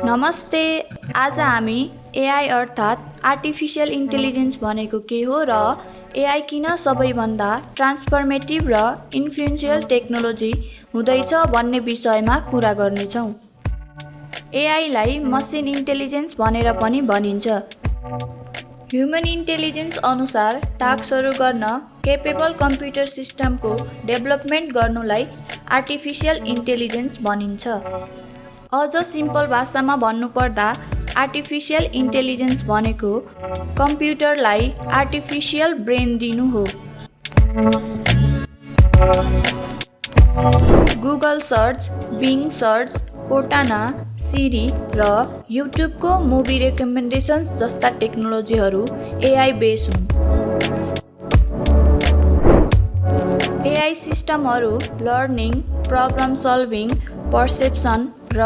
नमस्ते। आज हामी एआई अर्थात् आर्टिफिसियल इन्टेलिजेन्स भनेको के हो र एआई किन सबैभन्दा ट्रान्सफर्मेटिभ र इन्फ्लुएन्सियल टेक्नोलोजी हुँदैछ भन्ने विषयमा कुरा गर्नेछौँ। एआईलाई मसिन इन्टेलिजेन्स भनेर पनि भनिन्छ। ह्युमन इन्टेलिजेन्स अनुसार टास्कहरू गर्न केपेबल कम्प्युटर सिस्टमको डेभलपमेन्ट गर्नुलाई आर्टिफिसियल इन्टेलिजेन्स भनिन्छ। अझ सिम्पल भाषामा भन्नुपर्दा आर्टिफिसियल इन्टेलिजेन्स भनेको कम्प्युटरलाई आर्टिफिसियल ब्रेन दिनु हो। Google search, Bing search, Cortana, Siri र युट्युबको मुभी रेकमेन्डेसन्स जस्ता टेक्नोलोजीहरू एआई बेस हुन्। एआई सिस्टमहरू लर्निङ, प्रब्लम सल्भिङ, पर्सेप्सन र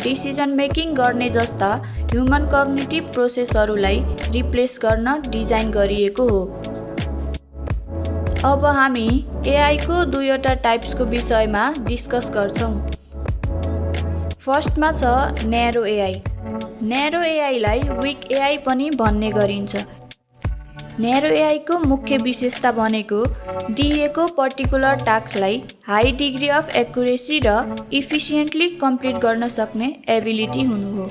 डिसिजन मेकिङ गर्ने जस्ता ह्युमन कग्निटिभ प्रोसेसहरूलाई रिप्लेस गर्न डिजाइन गरिएको हो। अब हामी एआईको दुईवटा टाइप्सको विषयमा डिस्कस गर्छौँ। फर्स्टमा छ न्यारो एआई। न्यारो एआईलाई विक एआई पनि भन्ने गरिन्छ। न्यारो एआईको मुख्य विशेषता भनेको दिइएको पर्टिकुलर टास्कलाई हाई डिग्री अफ एक्युरेसी र इफिसियन्टली कम्प्लिट गर्न सक्ने एबिलिटी हुनु हो।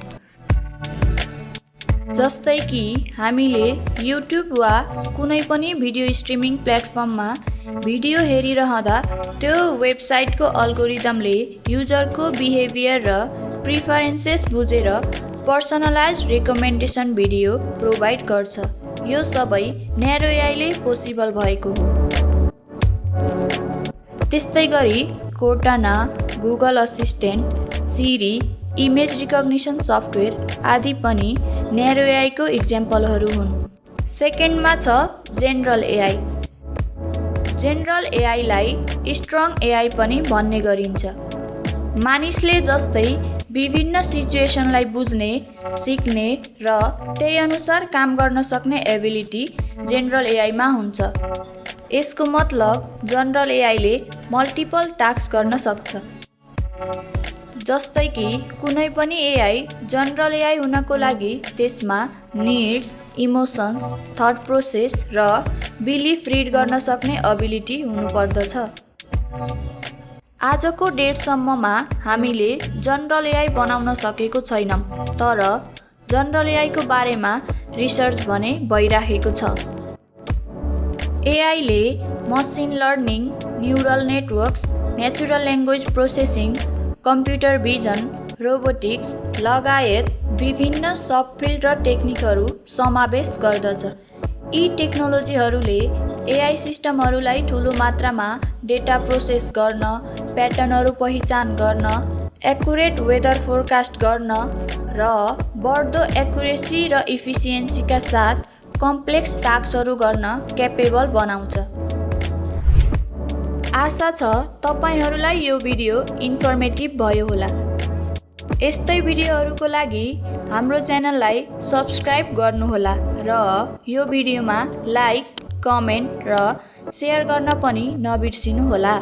जस्तै कि हामीले युट्युब वा कुनै पनि भिडियो स्ट्रिमिङ प्लेटफर्ममा भिडियो हेरिरहँदा त्यो वेबसाइटको अल्गोरिदमले युजरको बिहेभियर र प्रिफरेन्सेस बुझेर पर्सनलाइज रेकमेन्डेसन भिडियो प्रोभाइड गर्छ। यो सबै न्यारो एआईले पोसिबल भएको हो। त्यस्तै गरी Cortana, Google assistant, Siri, image recognition software आदि पनि न्यारो एआईको इक्जाम्पलहरू हुन्। सेकेन्डमा छ जेनरल एआई। जेनरल एआईलाई स्ट्रङ एआई पनि भन्ने गरिन्छ। मानिसले जस्तै विभिन्न सिचुएसनलाई बुझ्ने, सिक्ने र त्यही अनुसार काम गर्न सक्ने एबिलिटी जेनरल एआईमा हुन्छ। यसको मतलब जनरल एआईले मल्टिपल टास्क गर्न सक्छ। जस्तै कि कुनै पनि एआई जनरल एआई हुनको लागि त्यसमा निड्स, इमोसन्स, थट प्रोसेस र बिलिफ रिड गर्न सक्ने एबिलिटी हुनुपर्दछ। आजको डेटसम्ममा हामीले जनरल एआई बनाउन सकेको छैनौँ, तर जनरल एआईको बारेमा रिसर्च भने भइरहेको छ। एआईले machine learning, neural networks, natural language processing, computer vision, robotics लगायत विभिन्न सबफिल्ड र टेक्निकहरू समावेश गर्दछ। यी टेक्नोलोजीहरूले एआई सिस्टमहरूलाई ठुलो मात्रामा डेटा प्रोसेस गर्न, प्याटर्नहरू पहिचान गर्न, एक्युरेट वेदर फोरकास्ट गर्न र बढ्दो एक्युरेसी र इफिसियन्सीका साथ कम्प्लेक्स टास्कहरू गर्न क्यापेबल बनाउँछ। आशा छ तपाईहरूलाई यो भिडियो इन्फर्मेटिभ भयो होला। यस्तै भिडियोहरूको लागि हाम्रो च्यानललाई सब्स्क्राइब गर्नुहोला र यो भिडियोमा लाइक, कमेन्ट र सेयर गर्न पनि नबिर्सिनुहोला।